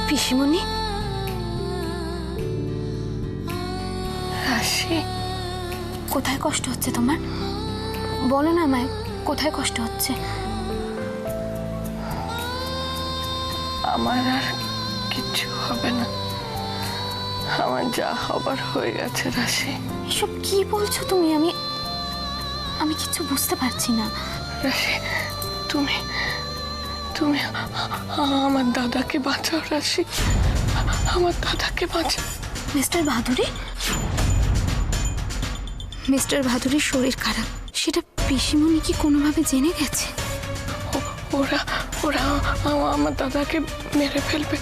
পিসিমণি, রাশি, কোথায় কষ্ট হচ্ছে তোমার? বলো না আমায়, কোথায় কষ্ট হচ্ছে? আমার আর কিছু হবে না, আমার যা হবার হয়ে গেছে রাশি। এসব কি বলছো তুমি? আমি কিছু বুঝতে পারছি না। রাশি, তুমি তুমি আমার দাদাকে বাঁচাও রাশি, আমার দাদাকে বাঁচাও। মিস্টার ভাদুরী? মিস্টার ভাদুরীর শরীর খারাপ, সেটা পিসিমণি কি কোনোভাবে জেনে গেছে? ওরা ওরা আমার দাদাকে মেরে ফেলবে,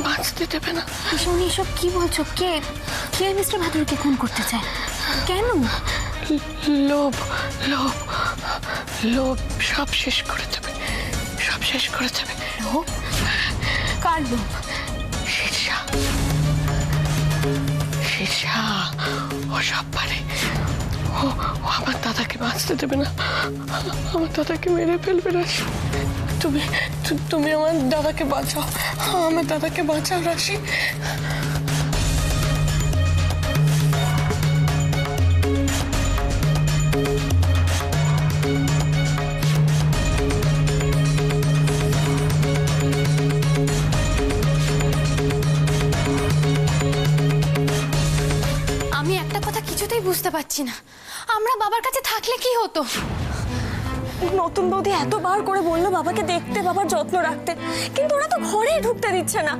বাঁচতে দেবে না। পিসিমণি এসব কি বলছো? কে কে মিস্টার ভাদুরীকে খুন করতে চায়? কেন? লোভ লোভ লোভ সব শেষ করে দেবে, সব শেষ করে দেবে। লোভ? কার লোভ? শীর্ষা, শীর্ষা ও সব পারে। ও আমার দাদাকে বাঁচতে দেবে না, আমার দাদাকে মেরে ফেলবে রাশি। তুমি তুমি আমার দাদাকে বাঁচাও, আমার দাদাকে বাঁচাও রাশি। আমি একটা কথা কিছুতেই বুঝতে পারছি না, আমরা বাবার কাছে থাকলে কি হতো? নতুন বৌদি এতবার করে বললো বাবাকে দেখতে, বাবার যত্ন রাখতে, কিন্তু ওরা তো ঘরেই ঢুকতে দিচ্ছে না।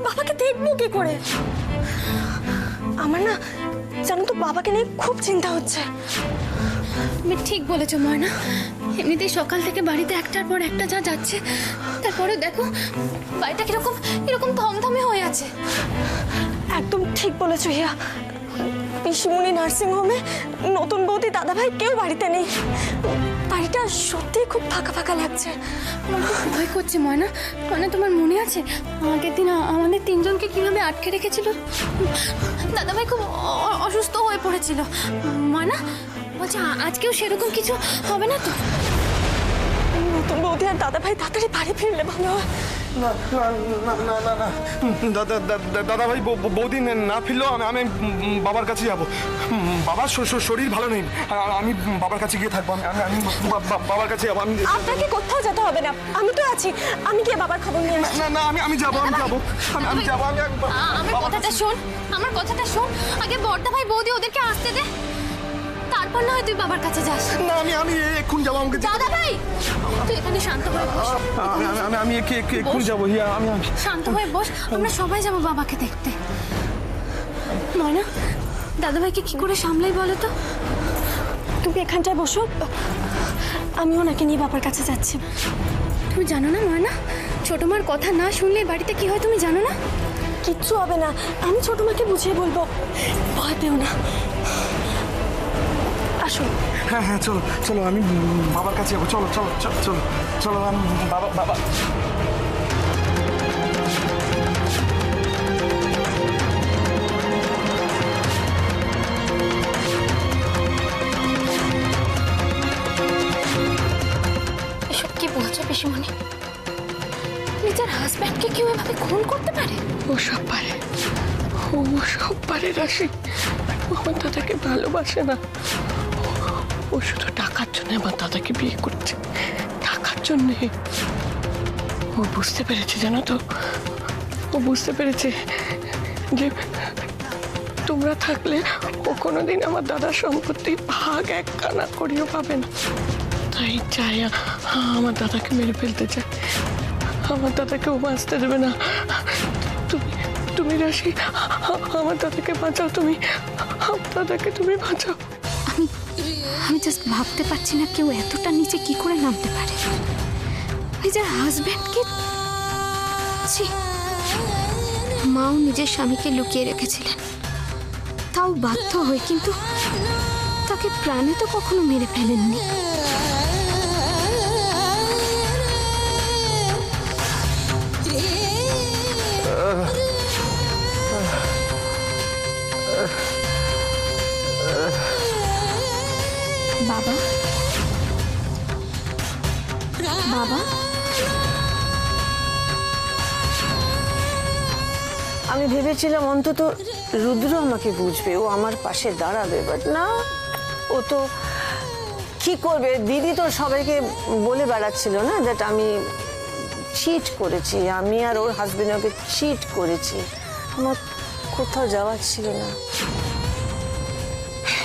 বাবাকে দেখবো কি করে? আমার না জানো তো বাবাকে নিয়ে খুব চিন্তা হচ্ছে। তুমি ঠিক বলেছো ময়না, এমনিতেই সকাল থেকে বাড়িতে একটার পর একটা যা যাচ্ছে, তারপরে দেখো বাড়িটা কিরকম এরকম থমথমে হয়ে আছে। একদম ঠিক বলেছো হিয়া, পিসিমণি নার্সিং হোমে, নতুন বৌদি, দাদাভাই কেউ বাড়িতে নেই। বাড়িটা সত্যিই খুব ফাঁকা ফাঁকা লাগছে। আমার খুব ভয় করছে ময়না। মানে তোমার মনে আছে আগের দিন আমাদের তিনজনকে কিভাবে আটকে রেখেছিল? দাদাভাই খুব অসুস্থ হয়ে পড়েছিল। ময়না বলছে আজকেও সেরকম কিছু হবে না তো? নতুন বৌদি আর দাদাভাই তাড়াতাড়ি বাড়ি ফিরলে ভালো হয়। না না না না না দাদা ভাই বৌদি না ফিরলেও আমি বাবার কাছে যাবো। বাবার শরীর ভালো নেই, আমি বাবার কাছে গিয়ে থাকবো। আমি বাবার কাছে যাবো। আমি আপনাকে কোথাও যেতে হবে না, আমি তো আছি। আমি গিয়ে বাবার খবর নিয়ে আসছি। না না আমি যাবো, আমি যাবো, আমি যাবো। আমার কথাটা শোন, আমার কথাটা শোন। আগে বড়দা ভাই বৌদি ওদেরকে আসতে দে, তারপর না হয় তুই বাবার কাছে যাস। না আমি এক্ষুনি যাবো। আমাকে দাদা ভাই তুই এখানে শান্ত হয়ে বস। আমি এক্ষুনি যাবো। হিয়া আমি শান্ত হয়ে বস, আমরা সবাই যাবো বাবাকে দেখতে। ময়না, দাদা ভাইকে কি করে সামলাই বলো তো? তুমি এখানটায় বসো, আমি ওনাকে নিয়ে বাবার কাছে যাচ্ছি। তুমি জানো না ময়না, ছোট মার কথা না শুনলে বাড়িতে কি হয় তুমি জানো না? কিচ্ছু হবে না, আমি ছোট মাকে বুঝিয়ে বলবো, ভয় পেও না। আসো। হ্যাঁ হ্যাঁ চলো চলো, আমি বাবার কাছে যাবো। চলো চলো চলো চলো চলো, আমি বাবা এসব কি বলছো পিসিমণি? নিজের হাজব্যান্ডকে কেউ এভাবে খুন করতে পারে? ও সব পারে, ও সব পারে রাশি। আমার দাদাকে ভালোবাসে না, ও শুধু টাকার জন্য আমার দাদাকে বিয়ে করছে, টাকার জন্যে। ও বুঝতে পেরেছে জানো তো, ও বুঝতে পেরেছে যে তোমরা থাকলে ও কোনোদিন আমার দাদার সম্পত্তি ভাগ এক কানা করিও পাবে না। তাই চাই আমার দাদাকে মেরে ফেলতে চায়, আমার দাদাকে ও বাঁচতে দেবে না। তুমি তুমি রাশি, আমার দাদাকে বাঁচাও, তুমি আমার দাদাকে তুমি বাঁচাও। আমি জাস্ট ভাবতে পারছি না কেউ এতটা নিচে কি করে নামতে পারে। নিজের হাজব্যান্ডকে, মাও নিজের স্বামীকে লুকিয়ে রেখেছিলেন, তাও বাধ্য হয়ে, কিন্তু তাকে প্রাণে তো কখনো মেরে ফেলেননি। বাবা, বাবা, আমি ভেবেছিলাম অন্তত রুদ্র আমাকে বুঝবে, ও আমার পাশে দাঁড়াবে, বাট না, ও তো কি করবে। দিদি তো সবাইকে বলে বেড়াচ্ছিল না দ্যাট আমি চিট করেছি, আমি আর ওর হাজবেন্ড ওকে চিট করেছি। আমার কোথাও যাওয়ার ছিল না।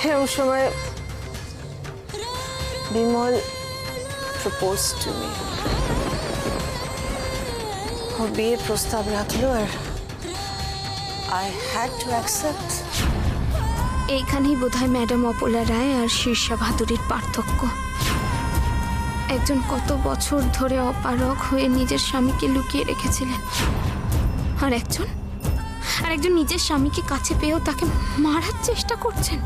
এরকম সময় বিমল প্রপোজ টু মি। ও বিয়ের প্রস্তাব রাখলো আর I had to accept. এইখানেই বোধহয় ম্যাডাম অপলা রায় আর শীর্ষা ভাদুরীর পার্থক্য। একজন কত বছর ধরে অপারগ হয়ে নিজের স্বামীকে লুকিয়ে রেখেছিলেন, আর একজন নিজের স্বামীকে কাছে পেয়েও তাকে মারার চেষ্টা করছেন।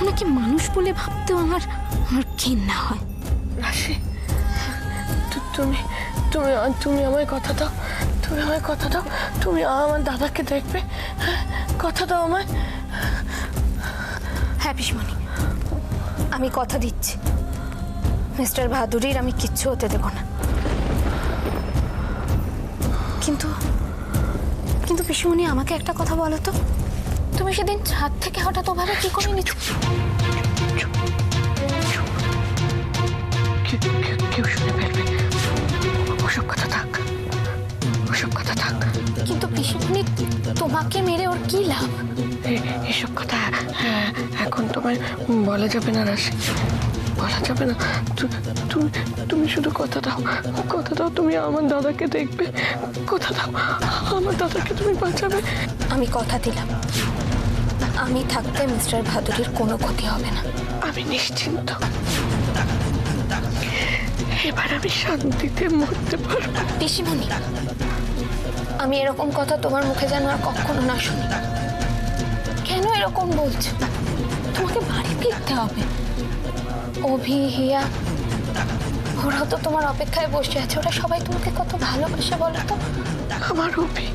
ওনাকে মানুষ বলে ভাবতেও আমার ঘৃণা হয়। রাশি, তুমি তুমি তুমি আমায় কথা দাও, তুমি আমায় কথা দাও, তুমি আমার দাদাকে দেখবে, কথা দাও আমায়। হ্যাঁ পিসমণি, আমি কথা দিচ্ছি, মিস্টার ভাদুরীর আমি কিচ্ছু হতে দেব না। কিন্তু কিন্তু পিসমণি, আমাকে একটা কথা বলো তো, তুমি সেদিন ছাদ থেকে হঠাৎ ওভাবে কি করে নিচ্ছ? কেউ শুনে ফেলবে, ওসব কথা থাক, ওসব কথা থাক। কিন্তু পিসমণি, তোমাকে মেরে ওর কি লাভ? এসব কথা এখন তোমায় বলা যাবে না রাশি, বলা যাবে না। তুমি শুধু কথা দাও, কথা দাও, তুমি আমার দাদাকে দেখবে, কথা দাও, আমার দাদাকে তুমি বাঁচাবে। আমি কথা দিলাম, আমি থাকতে মিস্টার ভাদুরীর কোনো ক্ষতি হবে না। আমি নিশ্চিন্ত, এবার আমি শান্তিতে মরতে পারবো। পিসমণি, আমি এরকম কথা তোমার মুখে যেন আর কখনো না শুনি। কেন এরকম বলছো? তোমাকে বাড়ি ফিরতে হবে। অভি, হিয়া, ওরাও তো তোমার অপেক্ষায় বসে আছে। ওরা সবাই তোমাকে কত ভালোবাসে বলো তো। আমার অভি,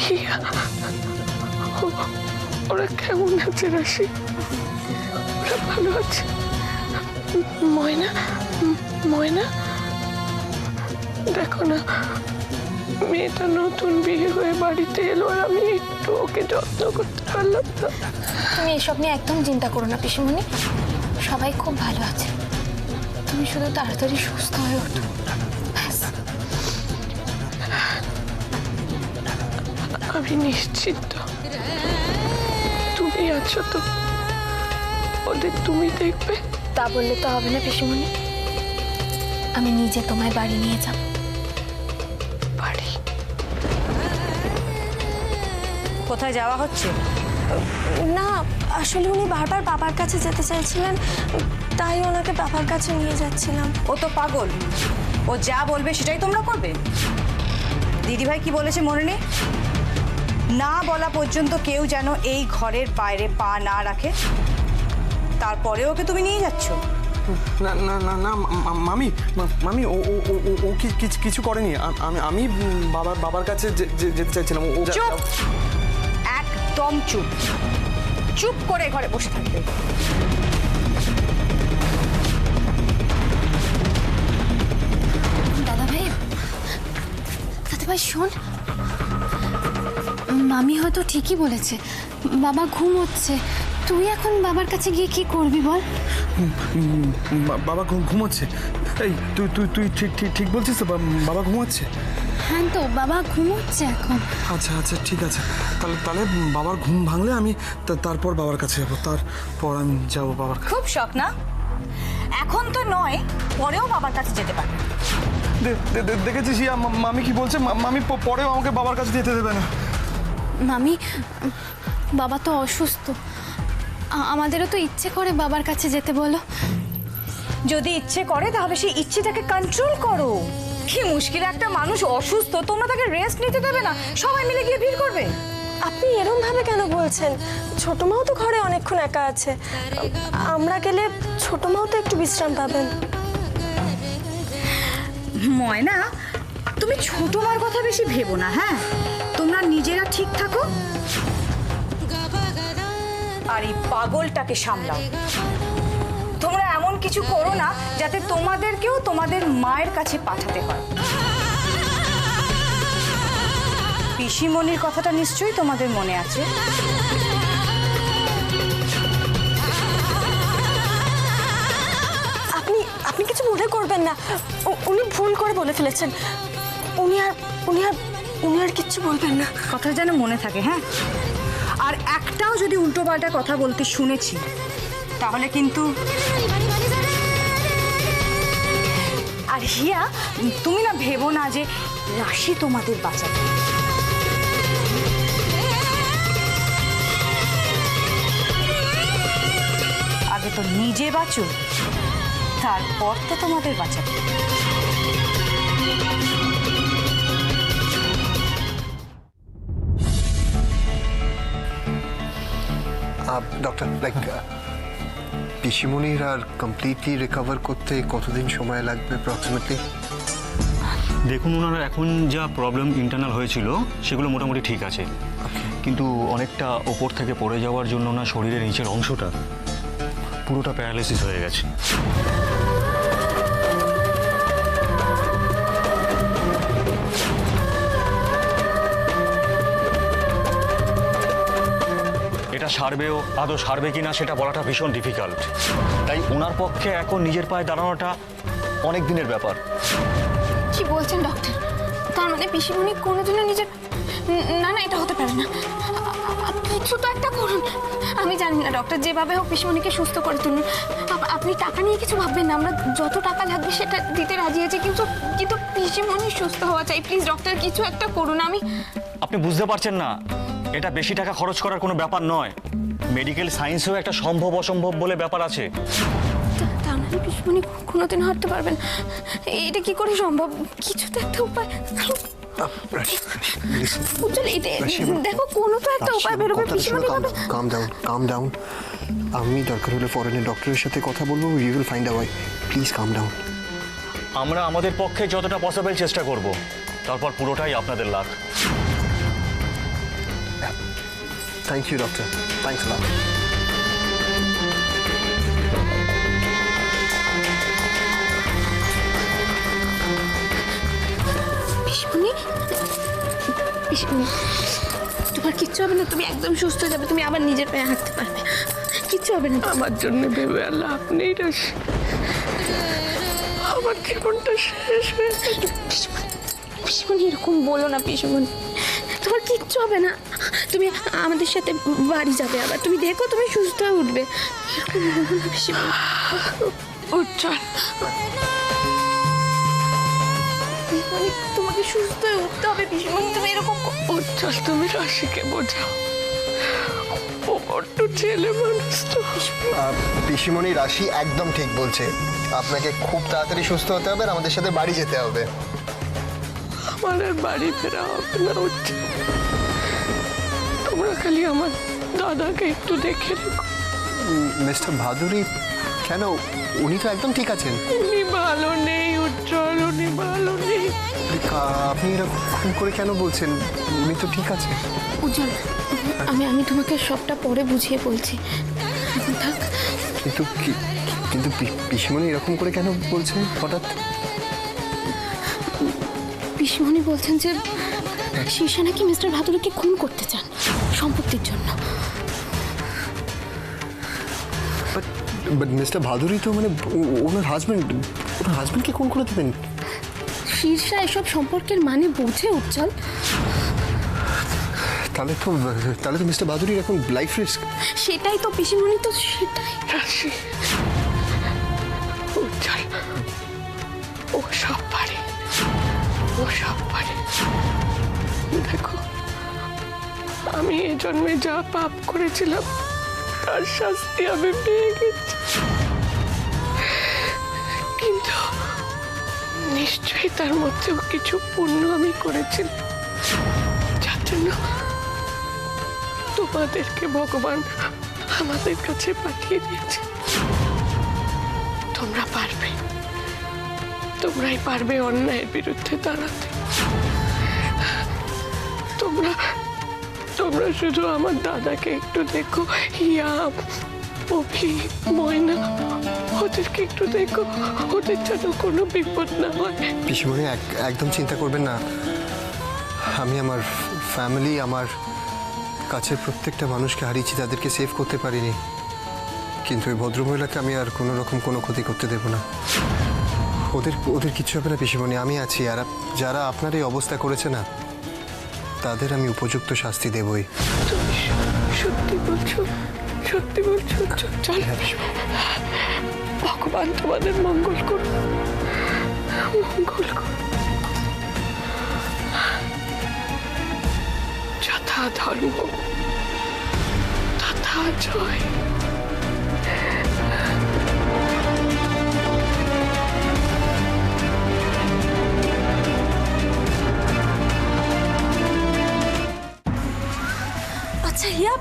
হিয়া, ওরা কেমন আছে রাশি? ওরা ভালো আছে? ময়না, ময়না, দেখো না, মেয়েটা নতুন বিয়ে হয়ে বাড়িতে এলো আর আমি একটু ওকে যত্ন করতে পারলাম না। তুমি এসব নিয়ে একদম চিন্তা করো না পিসমণি, সবাই খুব ভালো আছে। তুমি শুধু তাড়াতাড়ি সুস্থ হয়ে ওঠো, ব্যাস। আমি নিশ্চিন্ত, তুমি আছো তো, ওদের তুমি দেখবে। তা বললে তো হবে না পিসমণি, আমি নিজে তোমায় বাড়ি নিয়ে যাব। বাড়ি? কোথায় যাওয়া হচ্ছে? না, আসলে উনি বারবার বাবার কাছে যেতে চাইছিলেন, তাই ওনাকে বাবার কাছে নিয়ে যাচ্ছিলাম। ও তো পাগল, ও যা বলবে সেটাই তোমরা করবে। দিদিভাই কি বলেছে মনে নেই? না বলা পর্যন্ত কেউ যেন এই ঘরের বাইরে পা না রাখে। তারপরে ওকে তুমি নিয়ে যাচ্ছ? না না না না মামি, মামি ও ও ও ও ও কিছু করেনি। আমি বাবার কাছে যেতে চাইছিলাম। ও চুপ, একদম চুপ, চুপ করে ঘরে বসে থাকবে। দাদাভাই শোন, মামি হয়তো ঠিকই বলেছে, বাবা ঘুমোচ্ছে। তুই এখন বাবার কাছে গিয়ে কি করবি বল? বাবা ঘুমোচ্ছে? এই তুই তুই তুই ঠিক ঠিক ঠিক বলছিস তো? বাবা ঘুমোচ্ছে? হ্যাঁ তো, বাবা ঘুমোচ্ছে এখন। আচ্ছা আচ্ছা, ঠিক আছে। তাহলে বাবার ঘুম ভাঙলে আমি তারপর বাবার কাছে যাবো, তারপর আমি যাবো বাবার কাছে। খুব শখ না? এখন তো নয়, পরেও বাবার কাছে যেতে পারবে। দেখেছিস মামি কি বলছে? মামি পরেও আমাকে বাবার কাছে যেতে দেবে না। মামি, বাবা তো অসুস্থ, আমাদেরও তো ইচ্ছে করে বাবার কাছে যেতে। বলো, যদি ইচ্ছে করে তাহলে সেই ইচ্ছেটাকে কন্ট্রোল করো। কি মুশকিল, একটা মানুষ অসুস্থ, তোমরা তাকে রেস্ট নিতে দেবে না, সবাই মিলে গিয়ে ভিড় করবে। আপনি এরম ভাবে কেন বলছেন? ছোট মাও তো ঘরে অনেকক্ষণ একা আছে, আমরা গেলে ছোট মাও তো একটু বিশ্রাম পাবেন। ময়না, তুমি ছোট মার কথা বেশি ভেবো না, হ্যাঁ? তোমরা নিজেরা ঠিক থাকো আর এই পাগলটাকে সামলাও। তোমরা এমন কিছু করো না যাতে তোমাদেরকেও তোমাদের মায়ের কাছে পাঠাতে হয়। পিসিমণির কথাটা নিশ্চয়ই তোমাদের মনে আছে। আপনি কিছু মনে করবেন না, উনি ভুল করে বলে ফেলেছেন। উনি আর কিচ্ছু বলবেন না। কথা যেন মনে থাকে, হ্যাঁ? আর একটাও যদি উল্টোপাল্টা কথা বলতে শুনেছি তাহলে কিন্তু। আর হিয়া, তুমি না ভেবো না যে রাশি তোমাদের বাঁচাবে। আগে তো নিজে বাঁচো, তারপর তো তোমাদের বাঁচাবে। ডক্টর, লাইক পিসিমণির আর কমপ্লিটলি রিকভার করতে কতদিন সময় লাগবে অ্যাপ্রক্সিমেটলি? দেখুন, ওনার এখন যা প্রবলেম ইন্টারনাল হয়েছিল সেগুলো মোটামুটি ঠিক আছে, কিন্তু অনেকটা ওপর থেকে পড়ে যাওয়ার জন্য ওনার শরীরের নিচের অংশটা পুরোটা প্যারালাইসিস হয়ে গেছে। এটা সারবেও, আদৌ সারবে কিনা সেটা বলাটা ভীষণ ডিফিকাল্ট। তাই ওনার পক্ষে এখন নিজের পায়ে দাঁড়ানোটা অনেক দিনের ব্যাপার। কি বলছেন ডক্টর? তার মানে পিসিমণি কোনোদিনও নিজের, না না এটা হতে পারে না। কিছু তো একটা করুন। আমি জানি না ডক্টর, যেভাবে হোক পিসিমণিকে সুস্থ করে তুলুন। আপনি টাকা নিয়ে কিছু ভাববেন না, আমরা যত টাকা লাগবে সেটা দিতে রাজি আছি, কিন্তু কিন্তু পিসিমণি সুস্থ হওয়া চাই। প্লিজ ডক্টর, কিছু একটা করুন। আপনি বুঝতে পারছেন না, এটা বেশি টাকা খরচ করার কোনো ব্যাপার নয়। মেডিকেল সায়েন্সেও একটা সম্ভব অসম্ভব বলে ব্যাপার আছে। তার মানে পিসিমণি কোনোদিন হাঁটতে পারবেন? এটা কি করে সম্ভব? কিছু তো একটা উপায়। উজ্জ্বল, দেখো কোনো তো একটা উপায় বেরোবে। পিসিমণি কাম ডাউন। আমি দরকার হলে ফরেনের ডক্টরের সাথে কথা বলবো। We will find a way. Please come down. আমরা আমাদের পক্ষে যতটা পসিবল চেষ্টা করব, তারপর পুরোটাই আপনাদের luck. Thank you doctor, thanks a lot. পিসিমণি, তোমার কিচ্ছু হবে না, তুমি একদম সুস্থ হয়ে যাবে, তুমি আবার নিজের পায়ে হাঁটতে পারবে, কিচ্ছু হবে না। আমার জন্য ভেবে আর লাভ নেই রাশি, আমার জীবনটা শেষ হয়ে গেছে। পিসিমণি এরকম বলো না পিসিমণি, তোমার কিচ্ছু হবে না। তুমি আমাদের সাথে বাড়ি যাবে, আবার তুমি দেখো তুমি সুস্থ হয়ে উঠবে। এরকম বলো না পিসিমণি। উজ্জ্বল, তোমাকে সুস্থ হয়ে উঠতে হবে পিসিমণি, তুমি এরকম। উজ্জ্বল, তুমি রাশিকে বোঝাও, ও বড্ড ছেলে মানুষ তো। পিসিমণি রাশি একদম ঠিক বলছে। আপনাকে খুব তাড়াতাড়ি সুস্থ হতে হবে আর আমাদের সাথে বাড়ি যেতে হবে। আমার আর বাড়ি ফেরা হবে না উজ্জ্বল, তোমরা খালি আমার দাদাকে একটু দেখে রেখো। মিস্টার ভাদুরী কেন? উনি তো একদম ঠিক আছেন। উনি ভালো নেই উজ্জ্বল, উনি ভালো নেই। আপনি এরকম করে কেন বলছেন? উনি তো ঠিক আছে। উজ্জ্বল, আমি তোমাকে সবটা পরে বুঝিয়ে বলছি, এখন থাক। কিন্তু পিসিমণি এরকম করে কেন বলছেন হঠাৎ? পিসিমণি বলছেন যে শীর্ষা নাকি মিস্টার ভাদুরীকে খুন করতে চান সম্পত্তির জন্য। বাট মিস্টার ভাদুরী তো মানে ওনার হাজবেন্ডকে খুন করে দেবেন? শীর্ষা এসব সম্পর্কের মানে বোঝে উজ্জ্বল। তাহলে তো মিস্টার ভাদুরীর এখন লাইফ রিস্ক। সেটাই তো পিসিমণি, তো সেটাই। রাশি, উজ্জ্বল, ও সব পারে, ও সব পারে। দেখো, আমি এই জন্মে যা পাপ করেছিলাম তার শাস্তি আমি পেয়ে গেছি, কিন্তু নিশ্চয়ই তার মধ্যেও কিছু পুণ্য আমি করেছিলাম, যার জন্য তোমাদেরকে ভগবান আমাদের কাছে পাঠিয়ে দিয়েছে। তোমরা পারবে, তোমরাই পারবে অন্যায়ের বিরুদ্ধে দাঁড়াতে। তোমরা তোমরা শুধু আমার দাদাকে একটু দেখো, হিয়া, অভি, ময়না, ওদেরকে একটু দেখো, ওদের যেন কোনো বিপদ না হয়। পিসিমণি একদম চিন্তা করবেন না। আমি আমার ফ্যামিলি, আমার কাছের প্রত্যেকটা মানুষকে হারিয়েছি, তাদেরকে সেভ করতে পারিনি, কিন্তু ওই ভদ্রমহিলাকে আমি আর কোনো রকম কোনো ক্ষতি করতে দেব না। ওদের কিচ্ছু হবে না পিসিমণি, আমি আছি। আর যারা আপনার এই অবস্থা করেছে না, তাদের আমি উপযুক্ত শাস্তি দেবই। তুমি সত্যি বলছো? সত্যি বলছো? চল, ভগবান তোমাদের মঙ্গল করুন, মঙ্গল করুন। যথা ধর্ম তথা জয়। আচ্ছা হিয়া,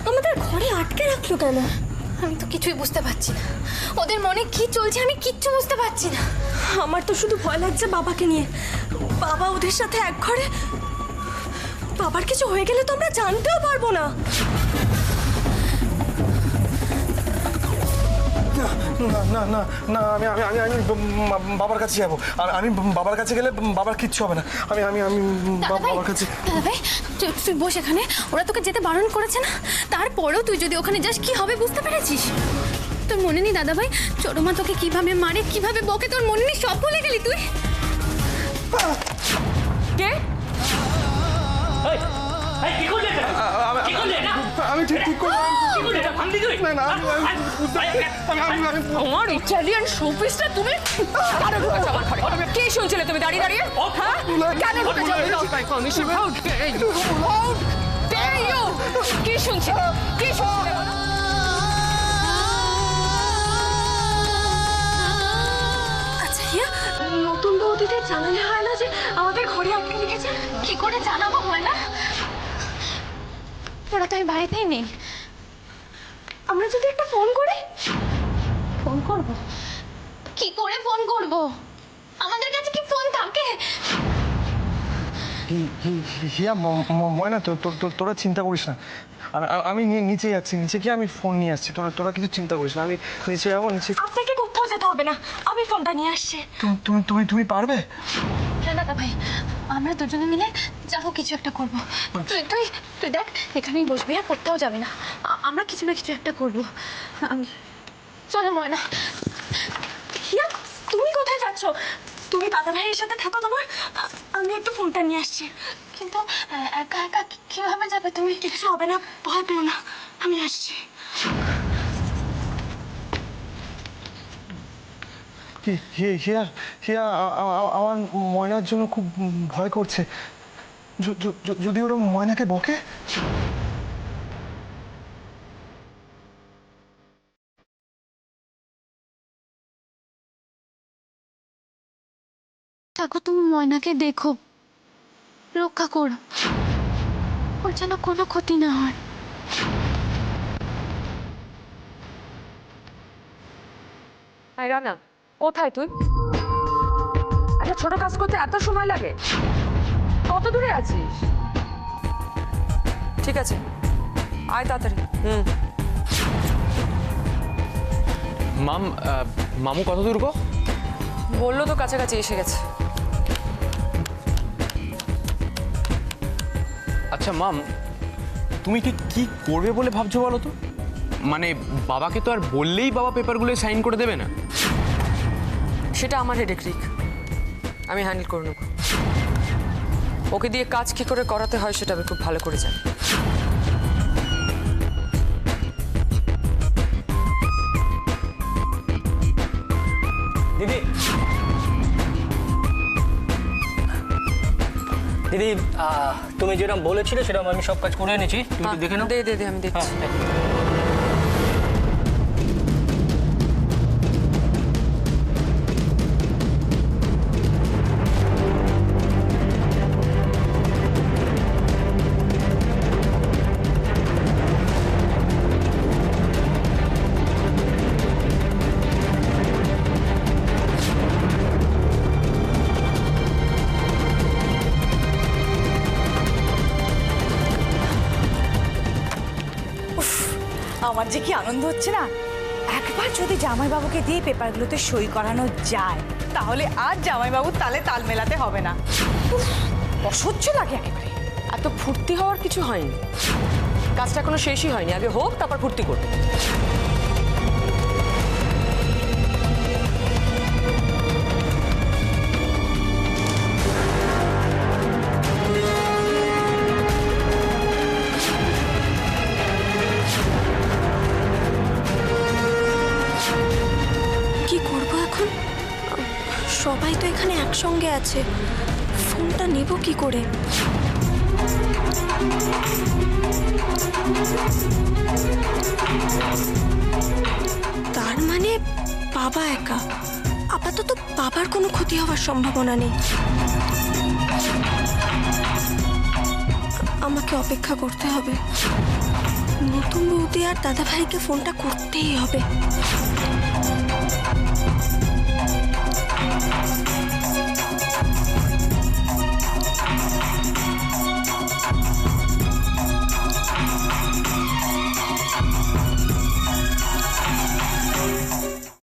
আমাদের ঘরে আটকে রাখলো কেন? আমি তো কিছুই বুঝতে পারছি না, ওদের মনে কি চলছে আমি কিচ্ছু বুঝতে পারছি না। আমার তো শুধু ভয় লাগছে বাবাকে নিয়ে। বাবা ওদের সাথে এক ঘরে, বাবার কিছু হয়ে গেলে তো আমরা জানতেও পারবো না। না না না না, আমি আমি আমি আমি বাবার কাছে যাবো। আমি বাবার কাছে গেলে বাবার কিচ্ছু হবে না। আমি আমি আমি বাবার কাছে। দাদাভাই তুই বস এখানে, ওরা তোকে যেতে বারণ করেছে না, তারপরেও তুই যদি ওখানে যাস কি হবে বুঝতে পেরেছিস? তোর মনে নেই দাদাভাই ছোটমা তোকে কিভাবে মারে, কিভাবে বকে, তোর মনে নেই? সব ভুলে গেলি তুই? কে? আমি ঠিক করে না না, আমার ইটালিয়ান শোপিসটা তুমি আরো ঢুকেছো আমার ঘরে। কে শুনছিলে তুমি দাঁড়িয়ে দাঁড়িয়ে? হ্যাঁ, কেন ঢুকেছো? কি শুনছিলে? কি শুনছিলে? আচ্ছা হিয়া, নতুন বৌদিদের জানালে হয় না যে আমাদের ঘরে আটকে রেখেছে? কি করে জানাবো ময়না? ওরা তো আমি বাড়িতেই নেই। আমরা যদি একটা ফোন করি? ফোন করবো? কি করে ফোন করব? আমাদের কাছে কি ফোন থাকে? হিয়া, ময়না, তোরা চিন্তা করিস না। আমি নিচে যাচ্ছি, নিচে গিয়ে আমি ফোন নিয়ে আসছি। তোরা কিছু চিন্তা করিস না, আমি নিচে যাবো। নিচে আপনাকে কোথাও যেতে হবে না, আমি ফোনটা নিয়ে আসছি। তুমি পারবে? হ্যাঁ দাদা ভাই, আমরা দুজনে মিলে যাবো, কিছু একটা করবো। তুই তুই তুই দেখ, এখানেই বসবি আর কোথাও যাবে না। আমরা কিছু না কিছু একটা করবো। চলো ময়না। হিয়া, তুমি কোথায় যাচ্ছ? তুমি দাদা ভাইয়ের সাথে থাকো, তোমার আমি একটু ফোনটা নিয়ে আসছি। কিন্তু একা একা কিভাবে যাবে তুমি? কিছু হবে না, ভয় পেও না, আমি আসছি। হিয়া হিয়া, আমার ময়নার জন্য খুব ভয় করছে। যদি ওরা ময়নাকে বকে? ঠাকুর তুমি ময়নাকে দেখো, রক্ষা করো, ওর যেন কোনো ক্ষতি না হয়। রানা, কোথায় তুই? একটা ছোট কাজ করতে এত সময় লাগে? কত দূরে আছিস? ঠিক আছে, আয় তাড়াতাড়ি। মামু কত দূর গো? বললো তো কাছাকাছি এসে গেছে। আচ্ছা মাম, তুমি কি করবে বলে ভাবছো বলো তো? মানে বাবাকে তো আর বললেই বাবা পেপারগুলো সাইন করে দেবে না। সেটা আমার হেডেক, রিক, আমি হ্যান্ডেল করে নেব। ওকে দিয়ে কাজ কি করে করাতে হয় সেটা আমি খুব ভালো করে জানি। দিদি, দিদি, তুমি যেরকম বলেছিলে সেরকম আমি সব কাজ করে এনেছি, তুমি একটু দেখে নাও। দে আমি দেখছি। আমার যে কি আনন্দ হচ্ছে না, একবার যদি জামাইবাবুকে দিয়ে পেপারগুলোতে সই করানো যায় তাহলে আর জামাইবাবুর তালে তাল মেলাতে হবে না। উফ, অসহ্য লাগে একেবারে। এত ফুর্তি হওয়ার কিছু হয়নি, কাজটা এখনো শেষই হয়নি, আগে হোক তারপর ফুর্তি করবে। কি করব এখন? সবাই তো এখানে একসঙ্গে আছে, ফোনটা নেব কি করে? তার মানে বাবা একা। আপাতত বাবার কোনো ক্ষতি হওয়ার সম্ভাবনা নেই। আমাকে অপেক্ষা করতে হবে। নতুন বৌদি আর দাদা ভাইকে ফোনটা করতেই হবে।